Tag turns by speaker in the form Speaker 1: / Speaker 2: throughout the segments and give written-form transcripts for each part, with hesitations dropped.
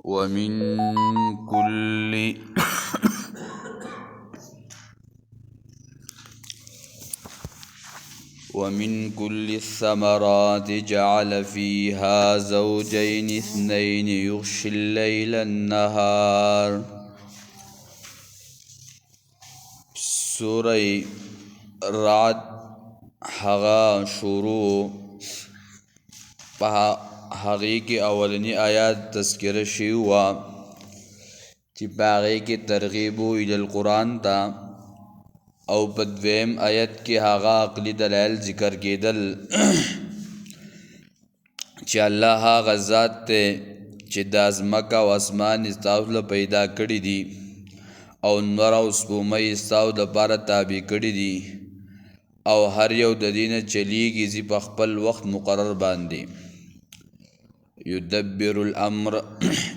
Speaker 1: ومن كل ومن كل الثمرات جعل فيها زوجين اثنين يغشي الليل النهار. سورة رعد هغا شروع هغی کی اولنی آیات تذکر شیوا چی باغی کی ترغیبو الی القرآن تا او بدویم آیت کی هغا عقلی دلائل ذکر کیدل چی اللہ هغا ذات تے چی دازمکا و اسمان استاول پیدا کردی دی او نور او سپومی استاول پارا تابع کردی دی او هر یو ددین چلیگی زی پخپل وقت مقرر باندی. یدبر الامر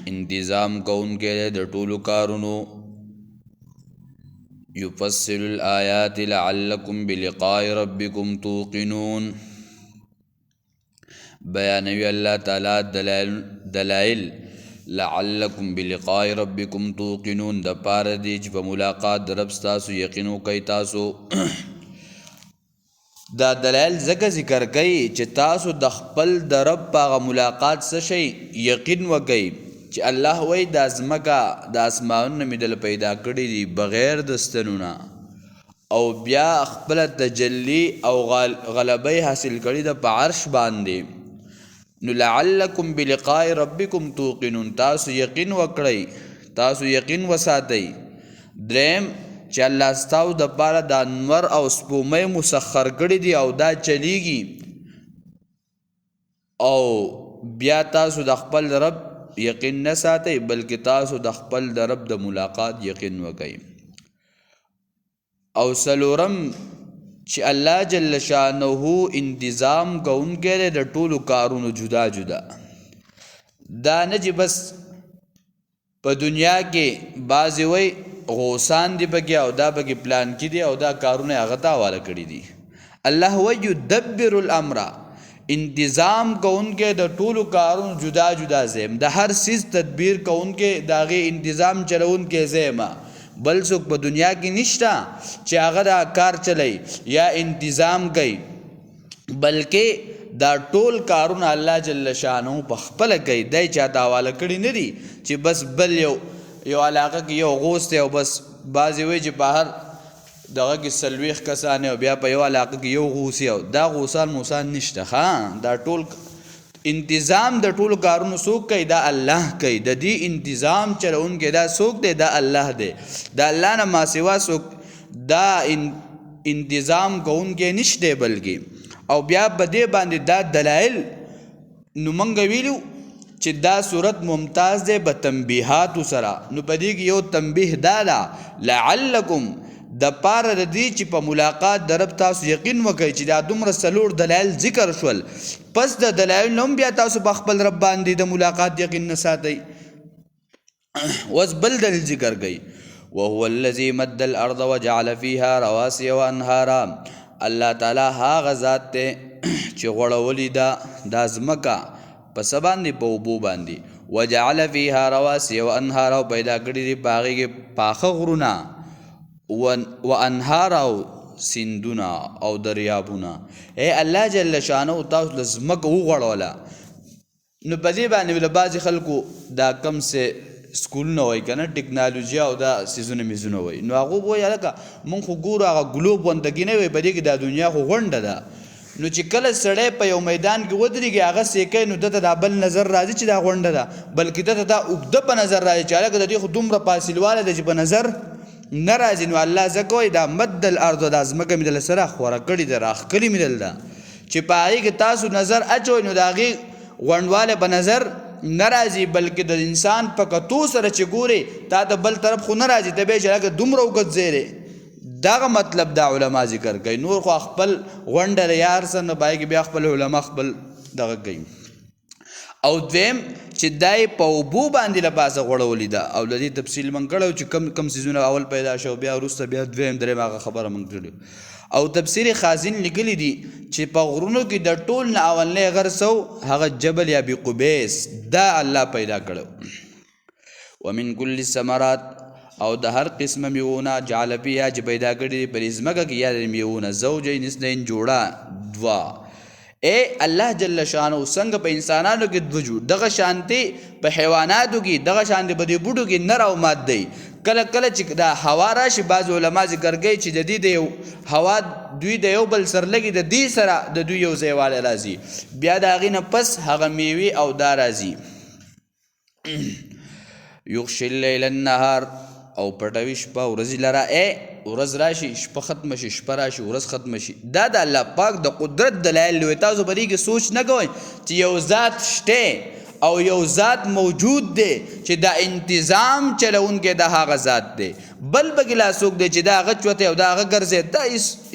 Speaker 1: انتظام کون کے لئے در طول کارونو. یفصل الآیات لعلکم بلقاء ربکم توقنون. بیانوی اللہ تعالی دلائل لعلکم بلقاء ربکم توقنون دا پار دیج پا ملاقات در رب ستاسو یقینو کئی تاسو. دا دلائل زکا ذکر کئی چی تاسو دخپل دا رب پاغا ملاقات سشی یقین وکئی چی اللہ وی دا ازمکا دا اسماؤن نمیدل پیدا کردی دی بغیر دستنونا او بیا اخپل تجلی او غلبی حاصل کردی دا پا عرش باندی. نو لعلکم بلقاء ربکم توقنون تاسو یقین وکڑی تاسو یقین وساتی. درم چې الله ستاو د پاره د انور او سپومې مسخر کړي دي او دا چلیږي او بیا تاسو د خپل رب یقین نه ساتئ بلکې تاسو د خپل د رب د ملاقات یقین وکئ. او سلورم چې الله جل شانه انتظام کوونکی د ټولو کارونو جدا جدا. دا نه چې بس په دنیا کې بعضې وی غوسان دی بگی او دا بگی پلان کی دی او دا کارونه اغتا والا کری دی. اللہ یدبر الامر انتظام کون کے دا طول کارون جدا جدا زیم دا ہر سیز تدبیر کون کے دا غی انتظام چلون کے زیمہ بل سوک پا دنیا کی نشتا چی آغا دا کار چلی یا انتظام کئی بلکہ دا ټول کارون اللہ جل شانو پخپل کئی دای چاہتا والا کری ندی چی بس بل یو علاقه کې یو غوث دی او بس بعضې وی چې په هر دغه کې څلوېښت کسان او بیا په یو علاقه کې یو غوث او دا غوثان موسان نشته. ها دا ټول انتظام د ټولو کارونو څوک کوي؟ دا الله کوي. د دې انتظام چلونکی دا څوک دی؟ دا الله دی. دا الله نه ما سوا څوک دا انتظام کوونکی نشته بلکې. او بیا په دې باندې دا دلایل نو موږ ویلو چې دا صورت ممتاز دے بتنبیحات سرا. نو پدې کې یو تنبیح دا لعلکم د پاره د دې چې په ملاقات د رب تاسو یقین وکړئ چې دا دومره څلور دلایل ذکر شول پس د دلایل نوم بیا تاسو په خپل رب باندې د ملاقات یقین نه ساتئ. وس بل دلیل ذکر کړئ وهو الذي مد الارض وجعل فيها رواسي وانهارا. الله تعالی هغه ذات ته چې غوړولی دا ځمکه پس باندې په اوبو باندې وجعل فيها رواسي وانهار او پیدا کړي دي باغې کې پاخه غرونه و انهار او سیندونه او دریابونه. اے الله جل شانه تاسو د ځمکه وغوړوله. نو په دې باندې له بعضې خلکو دا کم سه سکولونه وایي که نه ټکنالوژي او دا څیزونه میزونه وایي نو هغوی به وایي هلکه مونږ خو ګورو هغه ګلوب غوندګي نه وایي په دې کې دا دنیا خو غونډه ده. نو چې کله سړی په یو میدان کې ودرېږي هغه سیکی نو دته دا بل نظر راځي چې دا غونډه ده بلکې دته دا اوږده په نظر راځي چې هلکه د دې خو دومره فاصلواله ده چې په نظر نه راځي. نو الله ځکه وایي دا مد الارض دا ځمکه مې دله سره خوره کړې ده راښکلې مې دل ده چې په هغې کې تاسو نظر اچوئ نو د هغې غونډوالی په نظر نه راځي بلکې د انسان په کتو سره چې ګورې تا د بل طرف خو نه راځي ته بیا چې هلکه دومره اوږد ځای دی. داغه مطلب دا علما ذکر کوي. نور خو خپل غونډه یار سره نه پای کې بیا خپل علما خپل دغه کوي. او دویم چې دای په اوبو باندې له پاسه غوړولې ده او د دې تفصیل موږ کړی چې کم کم څیزونه اول پیدا شو بیا وروسته بیا دویم دریم هغه خبره موږ کړې. او تفسیر خازن لیکلی دي چې په غرونو کې د ټول نه اولنی غر سو هغه جبل یا بی قبیس دا الله پیدا کړو. ومن كل الثمرات او د هر قسمه میوونه جعل فيها چې پیدا کړي په ځمکه کې یا میوونه زوجین اثنين جوړه دوا الله جل شانو څنګه په انسانانو کې دو جوړ دغه شانتي په حیواناتو کې دغه شانتي په دې بوټو کې نر او ماده کله کله چې دا هوا راشي بعض علما ذکر کوي چې د دې د هوا دوی د یو بل سر لګي د دې سره د دوی یو ځایواله راځي بیا د هغې نه پس هغه میوې او دا راځي یغشي الليل النهار او پټوي شپه ورځ لره ورځ راشي شپه ختم شي شپه راشي ورځ ختم شي دا د الله پاک د قدرت دلایل وي تاسو په دې کې سوچ نه کوئ چې یو ذات شته او یو ذات موجود دی چې دا انتظام چلونکی د هغه ذات دی بل بګلا څوک دی چې دا هغه چوته او دا هغه ګرځي دا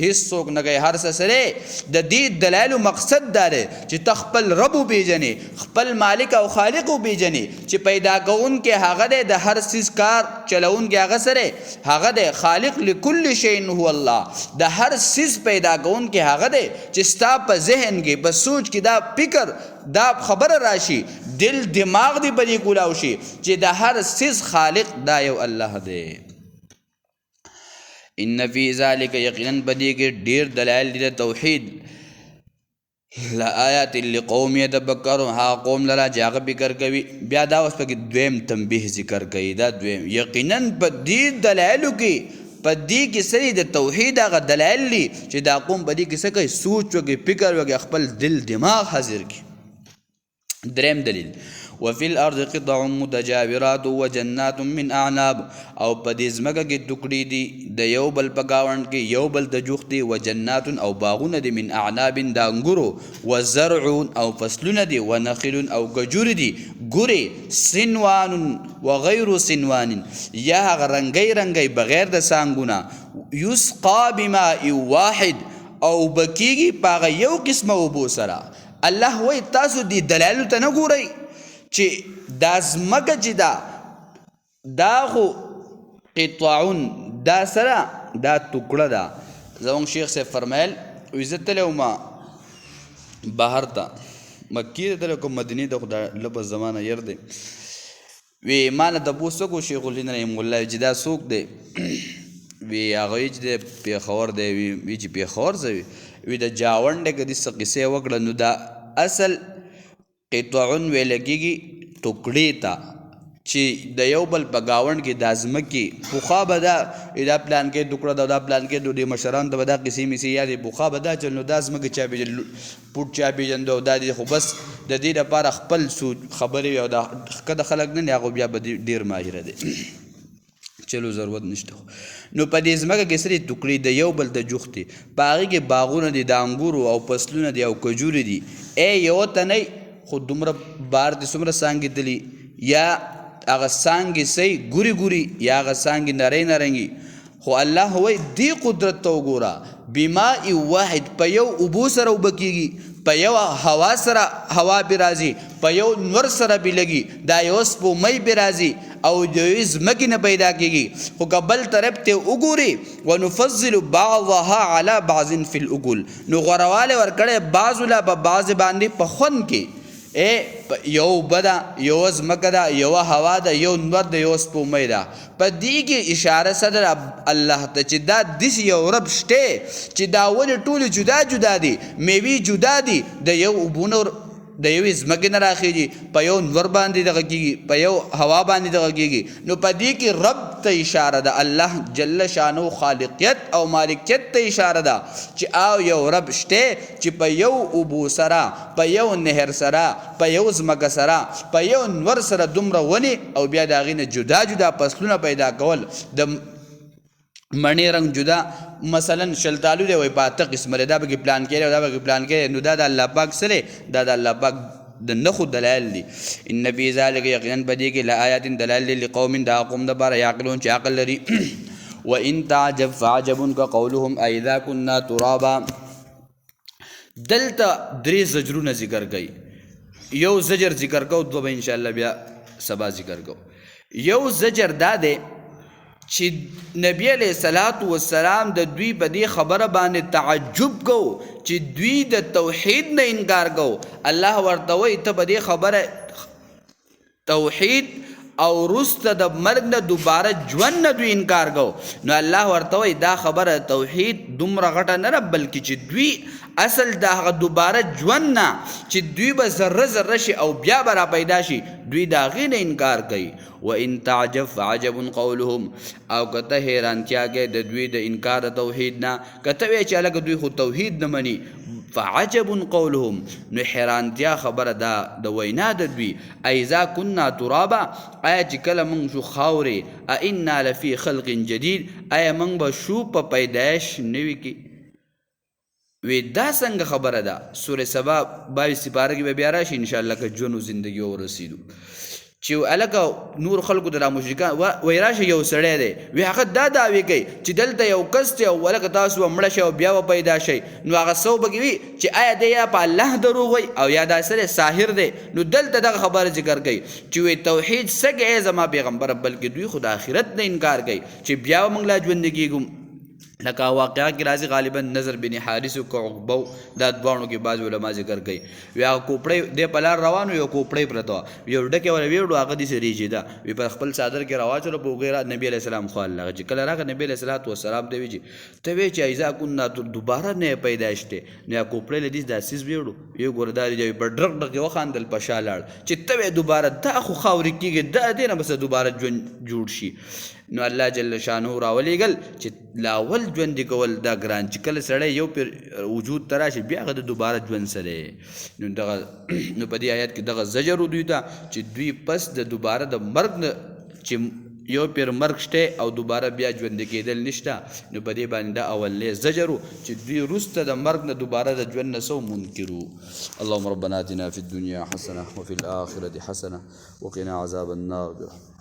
Speaker 1: هیڅ څوک نه کوي هر څه سره د دې دلایل مقصد دا دی چې تخپل رب وپېژنې خپل مالک او خالق وپېژنې چې پیدا کوونکی هغه دی د هر څیز کار چلونکی هغه سره هغه دی خالق لكل شیء هو الله د هر څیز پیدا کوونکی هغه دی چې ستا په ذهن کې په سوچ کې دا فکر دا خبر راشي دل دماغ دی بری کولاو شي چې د هر څیز خالق دا یو الله دی ان فی ذلک یقینا بدی کې ډیر دلایل دي د توحید لا آیات لقوم یتفکرون ها قوم لرا جاغه فکر کوي بیا دا اوس په دویم تنبیه ذکر کوي دا دویم یقینا په دې دلایلو کې په دې کې سری د توحید هغه دلایل دي چې دا قوم په دې کې څه کوي سوچ وکړي فکر وکړي خپل دل دماغ حاضر کړي دریم دلیل وفي الارض قطع متجاورات وجنات من اعناب او په دې ځمکه کې ټوکړي دي د یو بل په گاونډ کې یو بل د جوخت دي وجنات او باغونه دي من اعناب د انګورو وزرع او فصلونه دي ونخل او کجور دي ګوري سنوان وغير سنوان یا رنگي رنگي بغیر د سانګونه يسقى بماء واحد او بکیږي پاغه یو قسمه وبو سره الله وای تاسو دی دلایل ته نه ګورئ چې دا ځمکه چې دا خو قطعون دا سره دا ټوکړه ده زموږ شیخ صاحب فرمایل وی زه تللی وم بهر ته مکې ته تللی کوم مدینې ته خو دا لږ زمانه ير دی وی ما نه تپوس وکړو شیخ الهند رحمه الله چې دا څوک دی وی هغه چې دی پېښور دی وی چې پېښور زه وی د جاونډې که دې څه قصې وکړه نو دا اصل قطعون ویل کېږي ټوکړې ته چې د یو بل په ګاونډ کې دا ځمکې پخوا به دا پلان کې ټوکړه ده دا پلان کې د دې مشرانو ته به دا قصې میسې یادې پخوا به دا چل نو دا ځمکې چا پېژنده پوټ چا پېژنده او دا دې خو بس د دې لپاره خپل خبرې وي او دا ښکته خلک نه هغه بیا به ډېر ماهره دی چلو ضرورت نشته نو په دې ځمکه کې سرې ټوکړې د یو بل د جوختې په هغې کې باغونه دي د انګورو او فصلونه دي او کجورې دي یو تنی خو دومره بار دي څومره څانګې دلي یا هغه څانګې صحیح ګوري ګوري یا هغه څانګې نری نرنګي خو الله وایي دې قدرت ته وګوره بماء واحد په یو اوبو سره اوبه کېږي په یو هوا سره هوا بې راځي په یو نور سره بې لګي دا یو سپومۍ بې راځي او د یوې ځمکې نه پیدا کېږي خو که بل طرف ته وګوري ونفضل بعضها على بعض فی الاکل نو غوروالی ورکړی بعضو لا په بعضې باندې په خوند کې یو بده یو ځمکه ده یو هوا ده یو نور ده یو سپومۍ ده په دې کې اشاره صدر الله ته چې دا داسې یو رب شته چې دا ولې ټولې جدا جدا دي میوې جدا دي د یو اوبونه د یوې ځمکې نه راخېږي په یو نور باندې دغه کېږي په یو هوا باندې دغه کېږي نو په دې کې رب ته اشاره ده الله جل شانو خالقیت او مالکیت ته اشاره ده چې او یو رب شته چې په یو اوبو سره په یو نهر سره په یو ځمکه سره په یو نور سره دومره ونې او بیا د هغې نه جدا جدا فصلونه پیدا کول د مڼې رنګ جدا مثلا شلتالو دی وایي په اته قسمه دی دا به کې پلان کړی او دا به کې پلان کړی نو دا د الله پاک سره دا د الله پاک د نښو دلایل دي ان فی ذلک یقینا په دې کې لآیات دلایل دي لقوم دا قوم دپاره یعقلون چې عقل لري وان تعجب فعجب كقولهم أإذا كنا ترابا دلته درې زجرونه ذکر کوي یو زجر ذکر کو دوه به انشاءالله بیا سبا ذکر کو یو زجر دا دی چې نبی علیہ الصلوۃ والسلام د دوی په دې خبره باندې تعجب کو چې دوی د توحید نه انکار کو الله ورته وایي ته په دې خبره توحید او وروسته د مرګ نه دوباره ژوند نه دوی انکار کو. نو الله ورته وایي دا خبره توحید دومره غټه نه ده بلکې چې دوی اصل د هغه دوباره ژوند نه چې دوی به ذره ذره شي او بیا به را پیدا شي دوی د هغې نه انکار کوي. وان تعجب فعجب قولهم او که ته حیرانتیا کې د دوی د انکار د توحید نه که ته وایې چې هلکه دوی خو توحید نه مني فعجب قولهم نو حیرانتیا خبره دا د وینا د دوی ایذا کنا ترابا آیا چې کله موږ شو خاورې ائنا لفی خلق جدید آیا موږ به شو په پیدایش نوي کې وی دا څنګه خبره ده. سورې سبا 22 سپاره کې به بیا راشي انشاءالله که ژوند و زندګي ورسېدو چې هلکه نور خلکو د را مشرکان وایي راشه یو سړی دی وی هغه دا دعوې کوي چې دلته یو کس دی او هلکه تاسو به مړه شئ او بیا به پیدا شئ نو هغه څه به کوي چې آیا دی یا په الله دروغ وایي او یا دا سړی ساحر دی نو دلته دغه خبره ذکر کوي چې وی توحید څه کوي زما پیغمبره بلکې دوی خو د آخرت نه انکار کوي چې بیا به موږ لا ژوندي کېږو. لکه واقعا کې راځي غالبا نظر بن حارث او عقبه دا دواړو کې بعض علما ذکر کوي وی هغه کوپړی د په لار روانو یو کوپړی پرته یو ډکې ولا ویړو هغه دې سریجي دا وی په خپل صادر کې رواجو په وغیرہ نبی علیہ السلام خو الله چې کله راغی نبی علیہ الصلوۃ والسلام ته ویجی ته وی چې ایزا کنا دوباره نه پیدا شته نه کوپړی لدی داسیس ویړو یو ګورداري دی په ډرک ډک وخاندل په شالاړ چې ته دوباره دا خو خاورې کېږي دا دې نه بس دوباره جوړ شي. نو الله جل شانه راولېږل چې لاول ژوند کول دا ګران چې کله سړی یو پیر وجود ته راشي بیا هغه د دوباره ژوند سره نو دغه نو په دې آیات کې دغه زجر دوی ته چې دوی پس د دوباره د مرګ نه چې یو پیر مرګ شته او دوباره بیا ژوند کېدل نشته نو په دې باندې دا اولې زجر چې دوی وروسته د مرګ نه دوباره د ژوند نه سو منکرو. اللهم ربنا آتنا فی الدنيا حسنه وفي الآخرة حسنه وقنا عذاب النار.